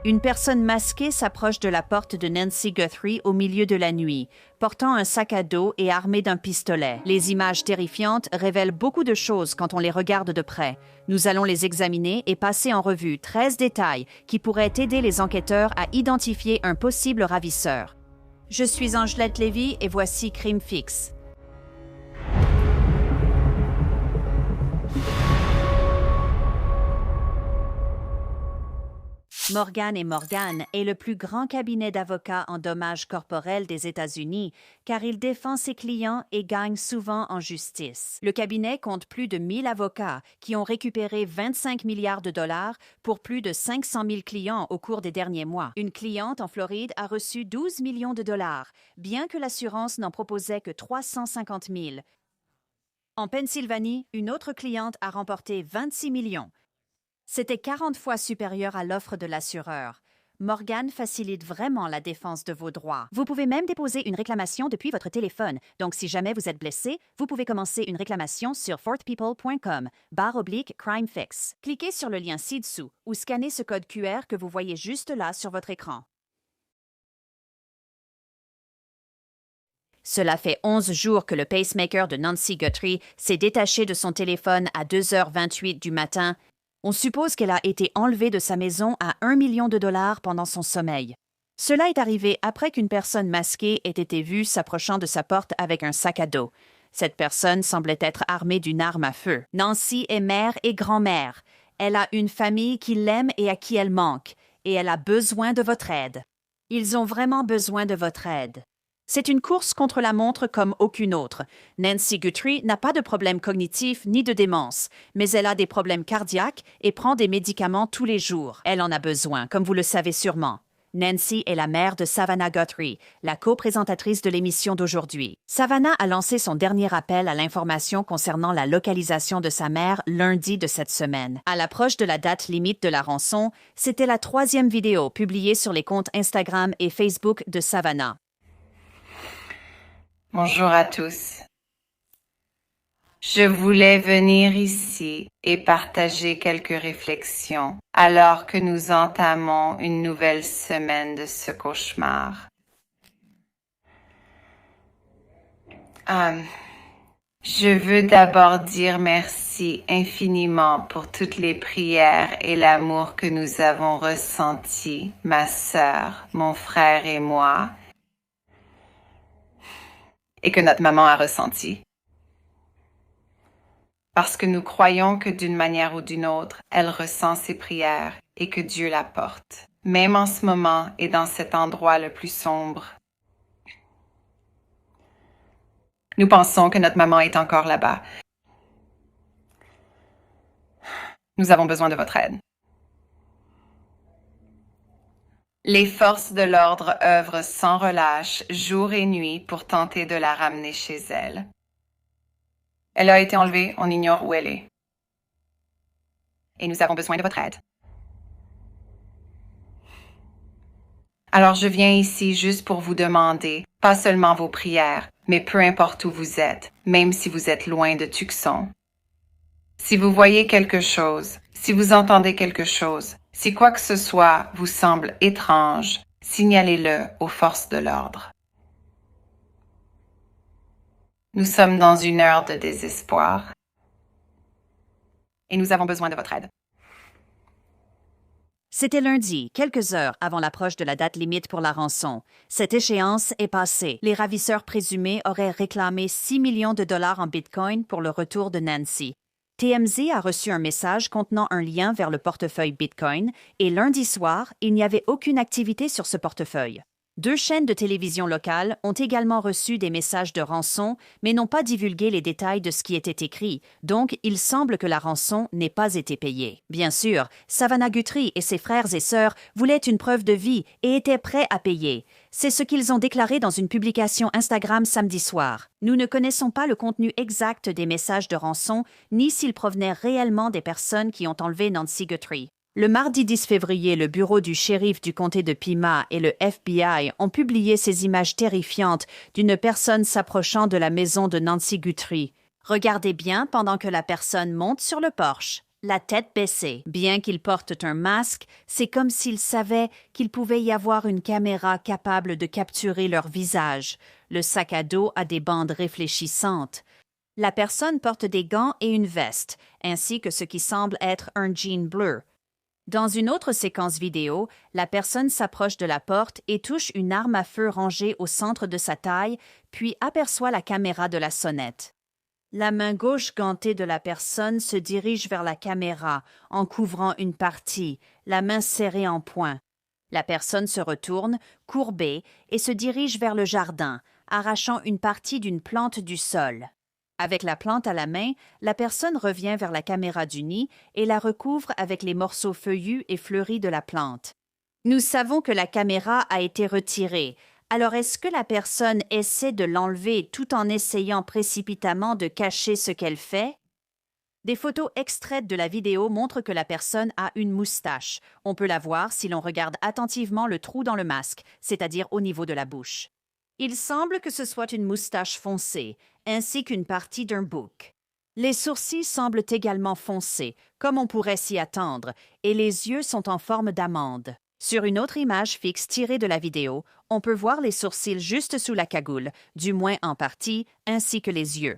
Une personne masquée s'approche de la porte de Nancy Guthrie au milieu de la nuit, portant un sac à dos et armée d'un pistolet. Les images terrifiantes révèlent beaucoup de choses quand on les regarde de près. Nous allons les examiner et passer en revue 13 détails qui pourraient aider les enquêteurs à identifier un possible ravisseur. Je suis Angelette Lévy et voici Crime Fixe. Morgan & Morgan est le plus grand cabinet d'avocats en dommages corporels des États-Unis car il défend ses clients et gagne souvent en justice. Le cabinet compte plus de 1000 avocats qui ont récupéré 25 milliards de dollars pour plus de 500 000 clients au cours des derniers mois. Une cliente en Floride a reçu 12 millions de dollars, bien que l'assurance n'en proposait que 350 000. En Pennsylvanie, une autre cliente a remporté 26 millions. C'était 40 fois supérieur à l'offre de l'assureur. Morgan facilite vraiment la défense de vos droits. Vous pouvez même déposer une réclamation depuis votre téléphone. Donc, si jamais vous êtes blessé, vous pouvez commencer une réclamation sur forthpeople.com/crimefix. Cliquez sur le lien ci-dessous ou scannez ce code QR que vous voyez juste là sur votre écran. Cela fait 11 jours que le pacemaker de Nancy Guthrie s'est détaché de son téléphone à 2h28 du matin. On suppose qu'elle a été enlevée de sa maison à 1 million de dollars pendant son sommeil. Cela est arrivé après qu'une personne masquée ait été vue s'approchant de sa porte avec un sac à dos. Cette personne semblait être armée d'une arme à feu. Nancy est mère et grand-mère. Elle a une famille qui l'aime et à qui elle manque, et elle a besoin de votre aide. Ils ont vraiment besoin de votre aide. C'est une course contre la montre comme aucune autre. Nancy Guthrie n'a pas de problème cognitif ni de démence, mais elle a des problèmes cardiaques et prend des médicaments tous les jours. Elle en a besoin, comme vous le savez sûrement. Nancy est la mère de Savannah Guthrie, la co-présentatrice de l'émission d'aujourd'hui. Savannah a lancé son dernier appel à l'information concernant la localisation de sa mère lundi de cette semaine. À l'approche de la date limite de la rançon, c'était la 3e vidéo publiée sur les comptes Instagram et Facebook de Savannah. Bonjour à tous. Je voulais venir ici et partager quelques réflexions alors que nous entamons une nouvelle semaine de ce cauchemar. Je veux d'abord dire merci infiniment pour toutes les prières et l'amour que nous avons ressenti, ma sœur, mon frère et moi, et que notre maman a ressenti. Parce que nous croyons que d'une manière ou d'une autre, elle ressent ses prières et que Dieu la porte, même en ce moment et dans cet endroit le plus sombre. Nous pensons que notre maman est encore là-bas. Nous avons besoin de votre aide. Les forces de l'ordre œuvrent sans relâche, jour et nuit, pour tenter de la ramener chez elle. Elle a été enlevée, on ignore où elle est. Et nous avons besoin de votre aide. Alors je viens ici juste pour vous demander, pas seulement vos prières, mais peu importe où vous êtes, même si vous êtes loin de Tucson. Si vous voyez quelque chose, si vous entendez quelque chose, si quoi que ce soit vous semble étrange, signalez-le aux forces de l'ordre. Nous sommes dans une heure de désespoir et nous avons besoin de votre aide. C'était lundi, quelques heures avant l'approche de la date limite pour la rançon. Cette échéance est passée. Les ravisseurs présumés auraient réclamé 6 millions de dollars en Bitcoin pour le retour de Nancy. TMZ a reçu un message contenant un lien vers le portefeuille Bitcoin et lundi soir, il n'y avait aucune activité sur ce portefeuille. 2 chaînes de télévision locales ont également reçu des messages de rançon, mais n'ont pas divulgué les détails de ce qui était écrit, donc il semble que la rançon n'ait pas été payée. Bien sûr, Savannah Guthrie et ses frères et sœurs voulaient une preuve de vie et étaient prêts à payer. C'est ce qu'ils ont déclaré dans une publication Instagram samedi soir. Nous ne connaissons pas le contenu exact des messages de rançon, ni s'ils provenaient réellement des personnes qui ont enlevé Nancy Guthrie. Le mardi 10 février, le bureau du shérif du comté de Pima et le FBI ont publié ces images terrifiantes d'une personne s'approchant de la maison de Nancy Guthrie. Regardez bien pendant que la personne monte sur le porche. la tête baissée. Bien qu'ils portent un masque, c'est comme s'ils savaient qu'il pouvait y avoir une caméra capable de capturer leur visage. Le sac à dos a des bandes réfléchissantes. La personne porte des gants et une veste, ainsi que ce qui semble être un jean bleu. Dans une autre séquence vidéo, la personne s'approche de la porte et touche une arme à feu rangée au centre de sa taille, puis aperçoit la caméra de la sonnette. La main gauche gantée de la personne se dirige vers la caméra, en couvrant une partie, la main serrée en poing. La personne se retourne, courbée, et se dirige vers le jardin, arrachant une partie d'une plante du sol. Avec la plante à la main, la personne revient vers la caméra du nid et la recouvre avec les morceaux feuillus et fleuris de la plante. Nous savons que la caméra a été retirée. Alors est-ce que la personne essaie de l'enlever tout en essayant précipitamment de cacher ce qu'elle fait? Des photos extraites de la vidéo montrent que la personne a une moustache. On peut la voir si l'on regarde attentivement le trou dans le masque, c'est-à-dire au niveau de la bouche. Il semble que ce soit une moustache foncée, ainsi qu'une partie d'un bouc. Les sourcils semblent également foncés, comme on pourrait s'y attendre, et les yeux sont en forme d'amande. Sur une autre image fixe tirée de la vidéo, on peut voir les sourcils juste sous la cagoule, du moins en partie, ainsi que les yeux.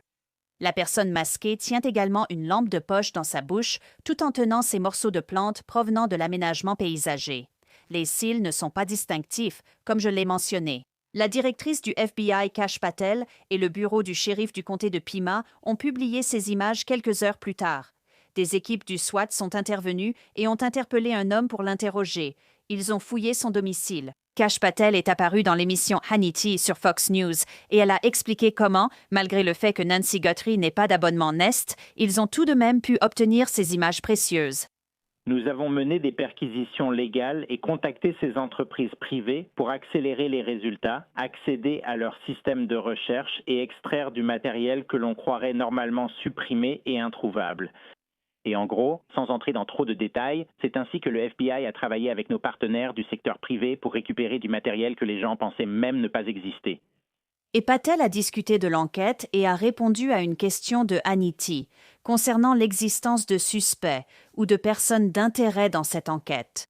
La personne masquée tient également une lampe de poche dans sa bouche, tout en tenant ces morceaux de plantes provenant de l'aménagement paysager. Les cils ne sont pas distinctifs, comme je l'ai mentionné. La directrice du FBI, Kash Patel, et le bureau du shérif du comté de Pima ont publié ces images quelques heures plus tard. Des équipes du SWAT sont intervenues et ont interpellé un homme pour l'interroger. Ils ont fouillé son domicile. Kash Patel est apparue dans l'émission Hannity sur Fox News et elle a expliqué comment, malgré le fait que Nancy Guthrie n'ait pas d'abonnement Nest, ils ont tout de même pu obtenir ces images précieuses. Nous avons mené des perquisitions légales et contacté ces entreprises privées pour accélérer les résultats, accéder à leur système de recherche et extraire du matériel que l'on croirait normalement supprimé et introuvable. Et en gros, sans entrer dans trop de détails, c'est ainsi que le FBI a travaillé avec nos partenaires du secteur privé pour récupérer du matériel que les gens pensaient même ne pas exister. Et Patel a discuté de l'enquête et a répondu à une question de Hannity concernant l'existence de suspects ou de personnes d'intérêt dans cette enquête.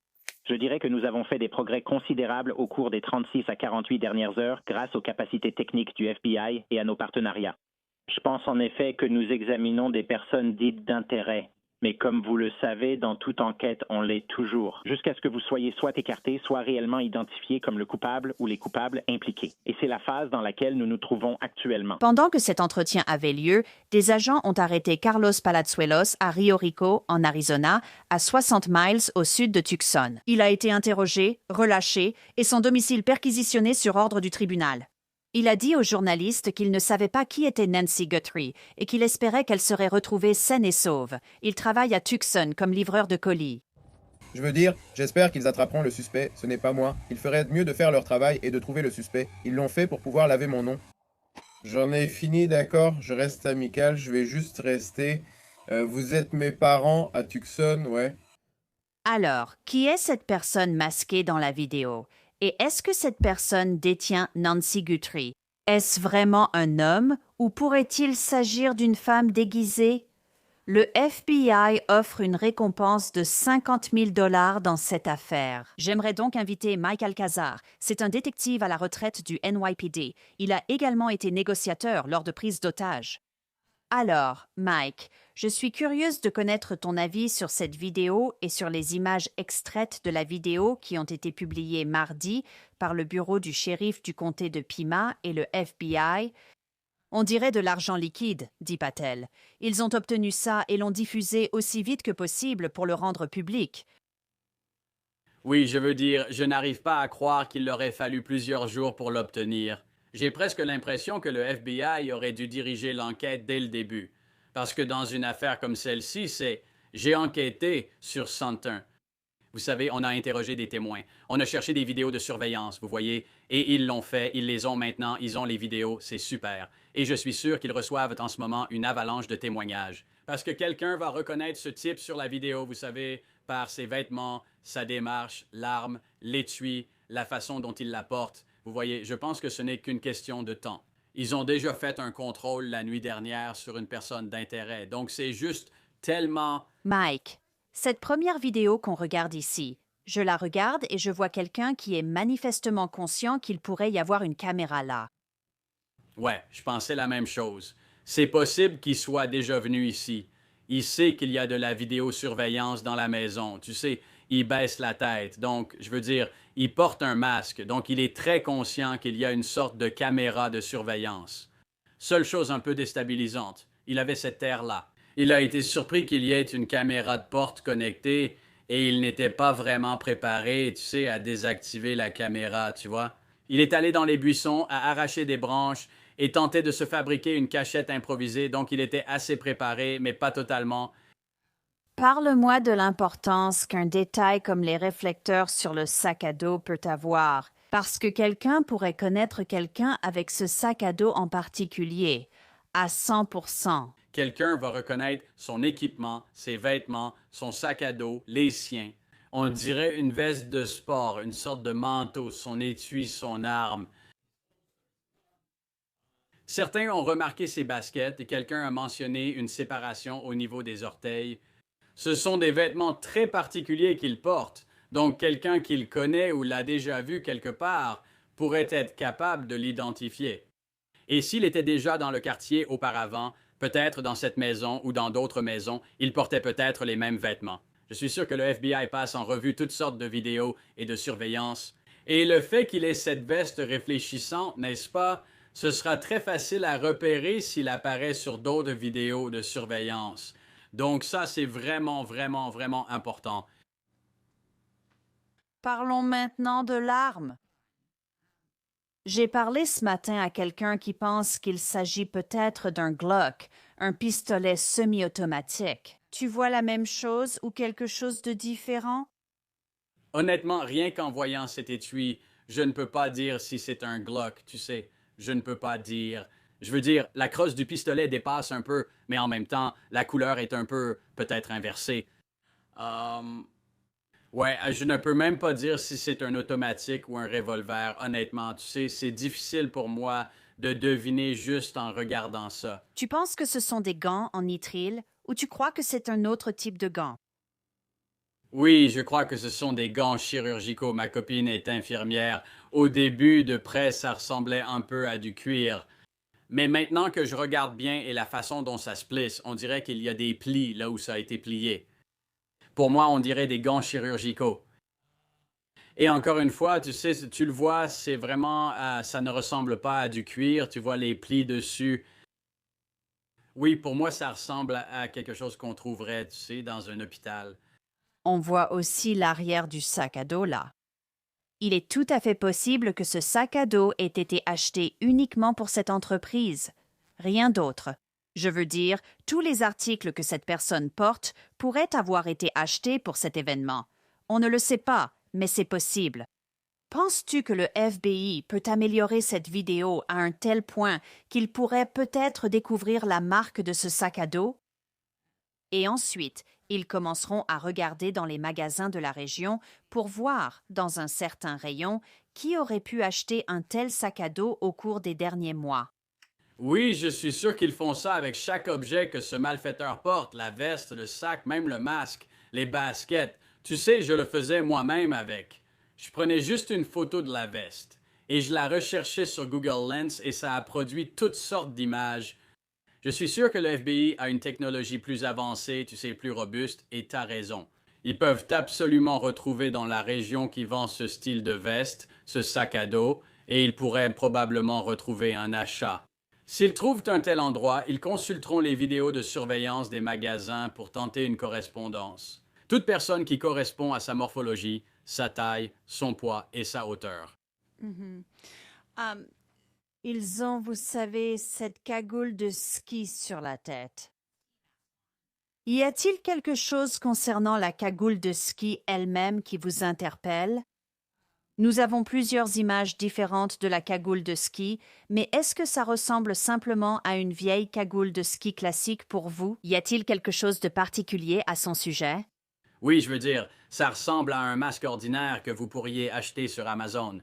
Je dirais que nous avons fait des progrès considérables au cours des 36 à 48 dernières heures grâce aux capacités techniques du FBI et à nos partenariats. Je pense en effet que nous examinons des personnes dites d'intérêt. Mais comme vous le savez, dans toute enquête, on l'est toujours, jusqu'à ce que vous soyez soit écarté, soit réellement identifié comme le coupable ou les coupables impliqués. Et c'est la phase dans laquelle nous nous trouvons actuellement. Pendant que cet entretien avait lieu, des agents ont arrêté Carlos Palazuelos à Rio Rico, en Arizona, à 60 miles au sud de Tucson. Il a été interrogé, relâché et son domicile perquisitionné sur ordre du tribunal. Il a dit aux journalistes qu'il ne savait pas qui était Nancy Guthrie et qu'il espérait qu'elle serait retrouvée saine et sauve. Il travaille à Tucson comme livreur de colis. Je veux dire, j'espère qu'ils attraperont le suspect, ce n'est pas moi. Ils feraient mieux de faire leur travail et de trouver le suspect. Ils l'ont fait pour pouvoir laver mon nom. J'en ai fini, d'accord, je reste amical, je vais juste rester. Vous êtes mes parents à Tucson, ouais. Alors, qui est cette personne masquée dans la vidéo? Et est-ce que cette personne détient Nancy Guthrie? Est-ce vraiment un homme ou pourrait-il s'agir d'une femme déguisée? Le FBI offre une récompense de 50 000 $ dans cette affaire. J'aimerais donc inviter Mike Alcazar. C'est un détective à la retraite du NYPD. Il a également été négociateur lors de prises d'otages. Alors, Mike, je suis curieuse de connaître ton avis sur cette vidéo et sur les images extraites de la vidéo qui ont été publiées mardi par le bureau du shérif du comté de Pima et le FBI. On dirait de l'argent liquide, dit Patel. Ils ont obtenu ça et l'ont diffusé aussi vite que possible pour le rendre public. Oui, je veux dire, je n'arrive pas à croire qu'il leur ait fallu plusieurs jours pour l'obtenir. J'ai presque l'impression que le FBI aurait dû diriger l'enquête dès le début. Parce que dans une affaire comme celle-ci, c'est « j'ai enquêté sur Santin ». Vous savez, on a interrogé des témoins. On a cherché des vidéos de surveillance, vous voyez, et ils l'ont fait, ils les ont maintenant, ils ont les vidéos, c'est super. Et je suis sûr qu'ils reçoivent en ce moment une avalanche de témoignages. Parce que quelqu'un va reconnaître ce type sur la vidéo, vous savez, par ses vêtements, sa démarche, l'arme, l'étui, la façon dont il la porte. Vous voyez, je pense que ce n'est qu'une question de temps. Ils ont déjà fait un contrôle la nuit dernière sur une personne d'intérêt, donc c'est juste tellement... Mike, cette première vidéo qu'on regarde ici, je la regarde et je vois quelqu'un qui est manifestement conscient qu'il pourrait y avoir une caméra là. Ouais, je pensais la même chose. C'est possible qu'il soit déjà venu ici. Il sait qu'il y a de la vidéosurveillance dans la maison. Tu sais, il baisse la tête. Donc, je veux dire, il porte un masque. Donc, il est très conscient qu'il y a une sorte de caméra de surveillance. Seule chose un peu déstabilisante, il avait cette air-là. Il a été surpris qu'il y ait une caméra de porte connectée et il n'était pas vraiment préparé, tu sais, à désactiver la caméra, tu vois. Il est allé dans les buissons, à arracher des branches et tentait de se fabriquer une cachette improvisée, donc il était assez préparé, mais pas totalement. Parle-moi de l'importance qu'un détail comme les réflecteurs sur le sac à dos peut avoir, parce que quelqu'un pourrait connaître quelqu'un avec ce sac à dos en particulier, à 100%. Quelqu'un va reconnaître son équipement, ses vêtements, son sac à dos, les siens. On dirait une veste de sport, une sorte de manteau, son étui, son arme. Certains ont remarqué ses baskets et quelqu'un a mentionné une séparation au niveau des orteils. Ce sont des vêtements très particuliers qu'il porte, donc quelqu'un qu'il connaît ou l'a déjà vu quelque part pourrait être capable de l'identifier. Et s'il était déjà dans le quartier auparavant, peut-être dans cette maison ou dans d'autres maisons, il portait peut-être les mêmes vêtements. Je suis sûr que le FBI passe en revue toutes sortes de vidéos et de surveillance. Et le fait qu'il ait cette veste réfléchissante, n'est-ce pas, ce sera très facile à repérer s'il apparaît sur d'autres vidéos de surveillance. Donc ça, c'est vraiment, vraiment, vraiment important. Parlons maintenant de l'arme. J'ai parlé ce matin à quelqu'un qui pense qu'il s'agit peut-être d'un Glock, un pistolet semi-automatique. Tu vois la même chose ou quelque chose de différent? Honnêtement, rien qu'en voyant cet étui, je ne peux pas dire si c'est un Glock, tu sais. Je ne peux pas dire. Je veux dire, la crosse du pistolet dépasse un peu, mais en même temps, la couleur est un peu, peut-être inversée. Ouais, je ne peux même pas dire si c'est un automatique ou un revolver. Honnêtement, tu sais, c'est difficile pour moi de deviner juste en regardant ça. Tu penses que ce sont des gants en nitrile ou tu crois que c'est un autre type de gants? Oui, je crois que ce sont des gants chirurgicaux. Ma copine est infirmière. Au début, de près, ça ressemblait un peu à du cuir. Mais maintenant que je regarde bien et la façon dont ça se plisse, on dirait qu'il y a des plis là où ça a été plié. Pour moi, on dirait des gants chirurgicaux. Et encore une fois, tu sais, tu le vois, c'est vraiment, ça ne ressemble pas à du cuir. Tu vois les plis dessus. Oui, pour moi, ça ressemble à quelque chose qu'on trouverait, tu sais, dans un hôpital. On voit aussi l'arrière du sac à dos là. Il est tout à fait possible que ce sac à dos ait été acheté uniquement pour cette entreprise. Rien d'autre. Je veux dire, tous les articles que cette personne porte pourraient avoir été achetés pour cet événement. On ne le sait pas, mais c'est possible. Penses-tu que le FBI peut améliorer cette vidéo à un tel point qu'il pourrait peut-être découvrir la marque de ce sac à dos? Et ensuite, ils commenceront à regarder dans les magasins de la région pour voir, dans un certain rayon, qui aurait pu acheter un tel sac à dos au cours des derniers mois. Oui, je suis sûr qu'ils font ça avec chaque objet que ce malfaiteur porte, la veste, le sac, même le masque, les baskets. Tu sais, je le faisais moi-même avec. Je prenais juste une photo de la veste et je la recherchais sur Google Lens et ça a produit toutes sortes d'images. Je suis sûr que le FBI a une technologie plus avancée, tu sais, plus robuste, et t'as raison. Ils peuvent absolument retrouver dans la région qui vend ce style de veste, ce sac à dos, et ils pourraient probablement retrouver un achat. S'ils trouvent un tel endroit, ils consulteront les vidéos de surveillance des magasins pour tenter une correspondance. Toute personne qui correspond à sa morphologie, sa taille, son poids et sa hauteur. Ils ont, vous savez, cette cagoule de ski sur la tête. Y a-t-il quelque chose concernant la cagoule de ski elle-même qui vous interpelle? Nous avons plusieurs images différentes de la cagoule de ski, mais est-ce que ça ressemble simplement à une vieille cagoule de ski classique pour vous? Y a-t-il quelque chose de particulier à son sujet? Oui, je veux dire, ça ressemble à un masque ordinaire que vous pourriez acheter sur Amazon.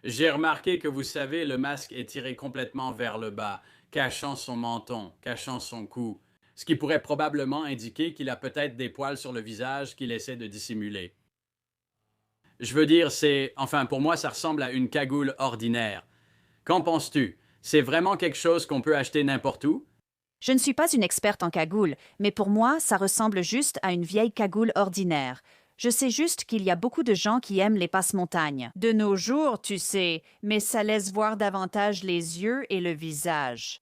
J'ai remarqué que vous savez, le masque est tiré complètement vers le bas, cachant son menton, cachant son cou. ce qui pourrait probablement indiquer qu'il a peut-être des poils sur le visage qu'il essaie de dissimuler. Je veux dire, pour moi, ça ressemble à une cagoule ordinaire. Qu'en penses-tu? C'est vraiment quelque chose qu'on peut acheter n'importe où? Je ne suis pas une experte en cagoule, mais pour moi, ça ressemble juste à une vieille cagoule ordinaire. Je sais juste qu'il y a beaucoup de gens qui aiment les passe-montagnes. De nos jours, tu sais, mais ça laisse voir davantage les yeux et le visage.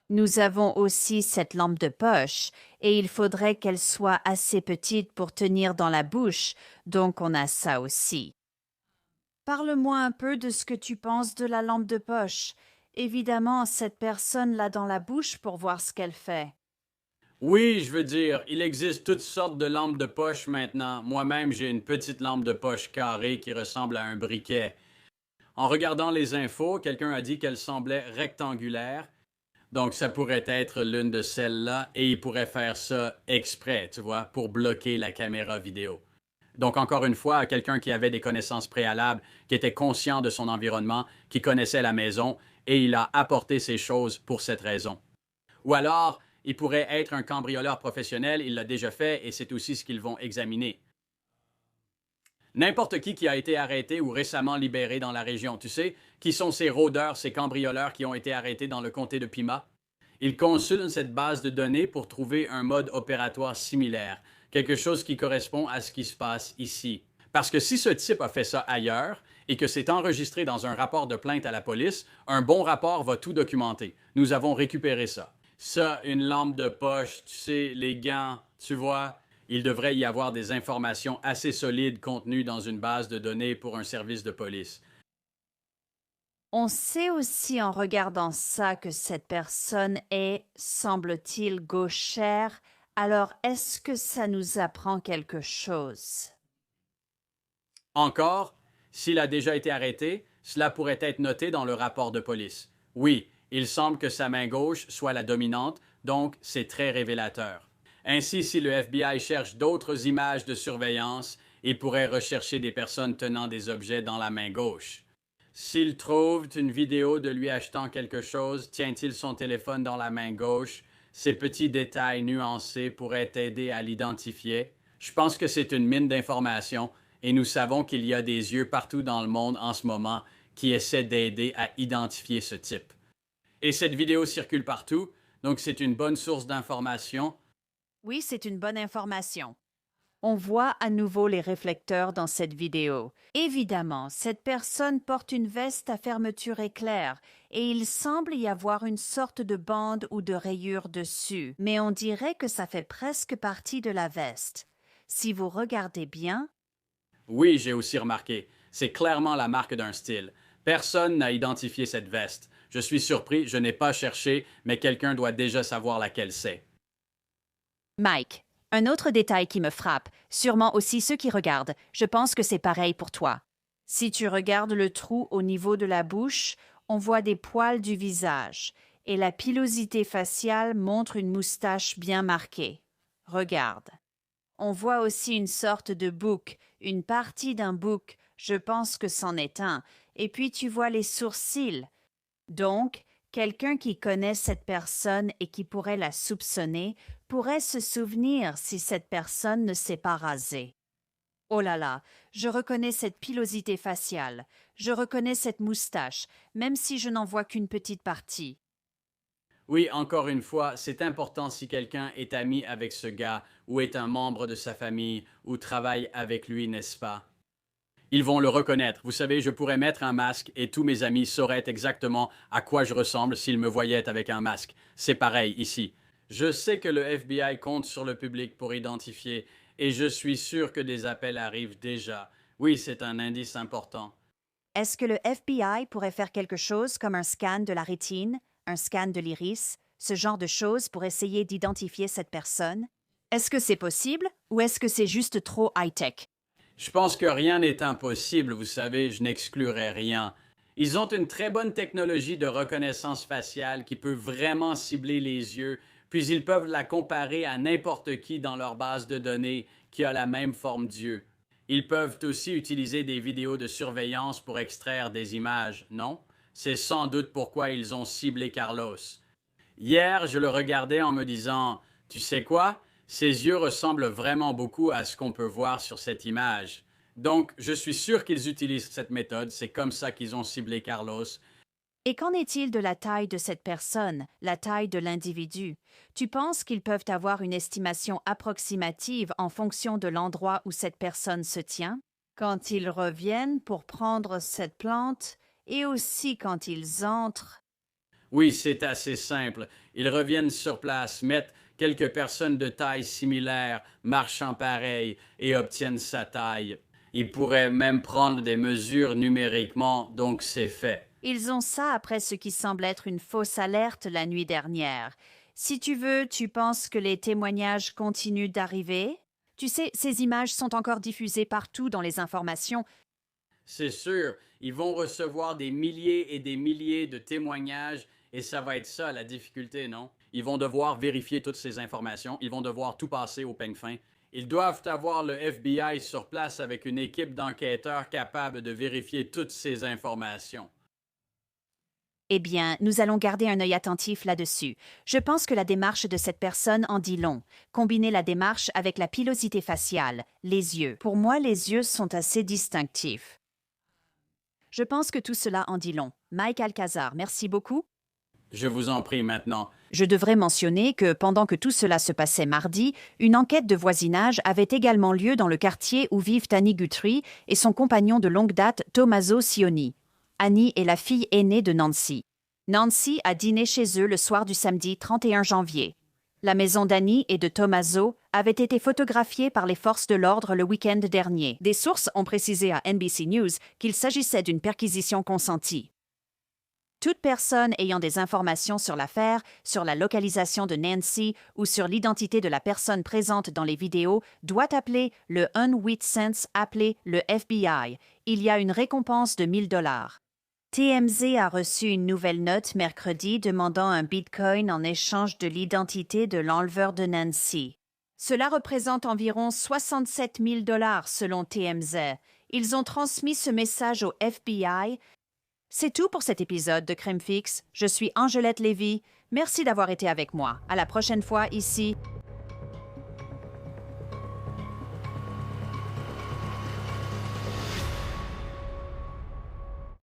Nous avons aussi cette lampe de poche, et il faudrait qu'elle soit assez petite pour tenir dans la bouche, donc on a ça aussi. Parle-moi un peu de ce que tu penses de la lampe de poche. Évidemment, cette personne l'a dans la bouche pour voir ce qu'elle fait. Oui, je veux dire, il existe toutes sortes de lampes de poche maintenant. Moi-même, j'ai une petite lampe de poche carrée qui ressemble à un briquet. En regardant les infos, quelqu'un a dit qu'elle semblait rectangulaire. Donc, ça pourrait être l'une de celles-là et il pourrait faire ça exprès, tu vois, pour bloquer la caméra vidéo. Donc, encore une fois, quelqu'un qui avait des connaissances préalables, qui était conscient de son environnement, qui connaissait la maison et il a apporté ces choses pour cette raison. Ou alors, il pourrait être un cambrioleur professionnel, il l'a déjà fait et c'est aussi ce qu'ils vont examiner. N'importe qui a été arrêté ou récemment libéré dans la région, tu sais, qui sont ces rôdeurs, ces cambrioleurs qui ont été arrêtés dans le comté de Pima? Ils consultent cette base de données pour trouver un mode opératoire similaire, quelque chose qui correspond à ce qui se passe ici. Parce que si ce type a fait ça ailleurs et que c'est enregistré dans un rapport de plainte à la police, un bon rapport va tout documenter. Nous avons récupéré ça. Ça, une lampe de poche, tu sais, les gants, tu vois, il devrait y avoir des informations assez solides contenues dans une base de données pour un service de police. On sait aussi en regardant ça que cette personne est, semble-t-il, gauchère. Alors, est-ce que ça nous apprend quelque chose? Encore, s'il a déjà été arrêté, cela pourrait être noté dans le rapport de police. Oui, il semble que sa main gauche soit la dominante, donc c'est très révélateur. Ainsi, si le FBI cherche d'autres images de surveillance, il pourrait rechercher des personnes tenant des objets dans la main gauche. S'il trouve une vidéo de lui achetant quelque chose, tient-il son téléphone dans la main gauche? Ces petits détails nuancés pourraient aider à l'identifier. Je pense que c'est une mine d'informations et nous savons qu'il y a des yeux partout dans le monde en ce moment qui essaient d'aider à identifier ce type. Et cette vidéo circule partout, donc c'est une bonne source d'information. Oui, c'est une bonne information. On voit à nouveau les réflecteurs dans cette vidéo. Évidemment, cette personne porte une veste à fermeture éclair et il semble y avoir une sorte de bande ou de rayure dessus, mais on dirait que ça fait presque partie de la veste. Si vous regardez bien... Oui, j'ai aussi remarqué. C'est clairement la marque d'un style. Personne n'a identifié cette veste. Je suis surpris, je n'ai pas cherché, mais quelqu'un doit déjà savoir laquelle c'est. Mike, un autre détail qui me frappe, sûrement aussi ceux qui regardent, je pense que c'est pareil pour toi. Si tu regardes le trou au niveau de la bouche, on voit des poils du visage, et la pilosité faciale montre une moustache bien marquée. Regarde. On voit aussi une sorte de bouc, une partie d'un bouc, je pense que c'en est un, et puis tu vois les sourcils. Donc, quelqu'un qui connaît cette personne et qui pourrait la soupçonner pourrait se souvenir si cette personne ne s'est pas rasée. Oh là là, je reconnais cette pilosité faciale, je reconnais cette moustache, même si je n'en vois qu'une petite partie. Oui, encore une fois, c'est important si quelqu'un est ami avec ce gars ou est un membre de sa famille ou travaille avec lui, n'est-ce pas? Ils vont le reconnaître. Vous savez, je pourrais mettre un masque et tous mes amis sauraient exactement à quoi je ressemble s'ils me voyaient avec un masque. C'est pareil ici. Je sais que le FBI compte sur le public pour identifier et je suis sûr que des appels arrivent déjà. Oui, c'est un indice important. Est-ce que le FBI pourrait faire quelque chose comme un scan de la rétine, un scan de l'iris, ce genre de choses pour essayer d'identifier cette personne? Est-ce que c'est possible ou est-ce que c'est juste trop high-tech? Je pense que rien n'est impossible, vous savez, je n'exclurais rien. Ils ont une très bonne technologie de reconnaissance faciale qui peut vraiment cibler les yeux, puis ils peuvent la comparer à n'importe qui dans leur base de données qui a la même forme d'yeux. Ils peuvent aussi utiliser des vidéos de surveillance pour extraire des images, non? C'est sans doute pourquoi ils ont ciblé Carlos. Hier, je le regardais en me disant, Tu sais quoi? Ses yeux ressemblent vraiment beaucoup à ce qu'on peut voir sur cette image. Donc, je suis sûr qu'ils utilisent cette méthode. C'est comme ça qu'ils ont ciblé Carlos. Et qu'en est-il de la taille de cette personne, la taille de l'individu? Tu penses qu'ils peuvent avoir une estimation approximative en fonction de l'endroit où cette personne se tient? Quand ils reviennent pour prendre cette plante et aussi quand ils entrent. Oui, c'est assez simple. Ils reviennent sur place, mettent quelques personnes de taille similaire, marchant pareil et obtiennent sa taille. Ils pourraient même prendre des mesures numériquement, donc c'est fait. Ils ont ça après ce qui semble être une fausse alerte la nuit dernière. Si tu veux, tu penses que les témoignages continuent d'arriver? Tu sais, ces images sont encore diffusées partout dans les informations. C'est sûr, ils vont recevoir des milliers et des milliers de témoignages et ça va être ça la difficulté, non? Ils vont devoir vérifier toutes ces informations, ils vont devoir tout passer au peigne fin. Ils doivent avoir le FBI sur place avec une équipe d'enquêteurs capable de vérifier toutes ces informations. Eh bien, nous allons garder un œil attentif là-dessus. Je pense que la démarche de cette personne en dit long. Combiner la démarche avec la pilosité faciale, les yeux. Pour moi, les yeux sont assez distinctifs. Je pense que tout cela en dit long. Mike Alcazar, merci beaucoup. Je vous en prie maintenant. Je devrais mentionner que pendant que tout cela se passait mardi, une enquête de voisinage avait également lieu dans le quartier où vivent Annie Guthrie et son compagnon de longue date, Tommaso Sioni. Annie est la fille aînée de Nancy. Nancy a dîné chez eux le soir du samedi 31 janvier. La maison d'Annie et de Tommaso avait été photographiée par les forces de l'ordre le week-end dernier. Des sources ont précisé à NBC News qu'il s'agissait d'une perquisition consentie. Toute personne ayant des informations sur l'affaire, sur la localisation de Nancy ou sur l'identité de la personne présente dans les vidéos doit appeler le 1-800, appeler le FBI. Il y a une récompense de 1 000 $. TMZ a reçu une nouvelle note mercredi demandant un bitcoin en échange de l'identité de l'enleveur de Nancy. Cela représente environ 67 000 $ selon TMZ. Ils ont transmis ce message au FBI. C'est tout pour cet épisode de Crime Fix. Je suis Angelette Lévy. Merci d'avoir été avec moi. À la prochaine fois ici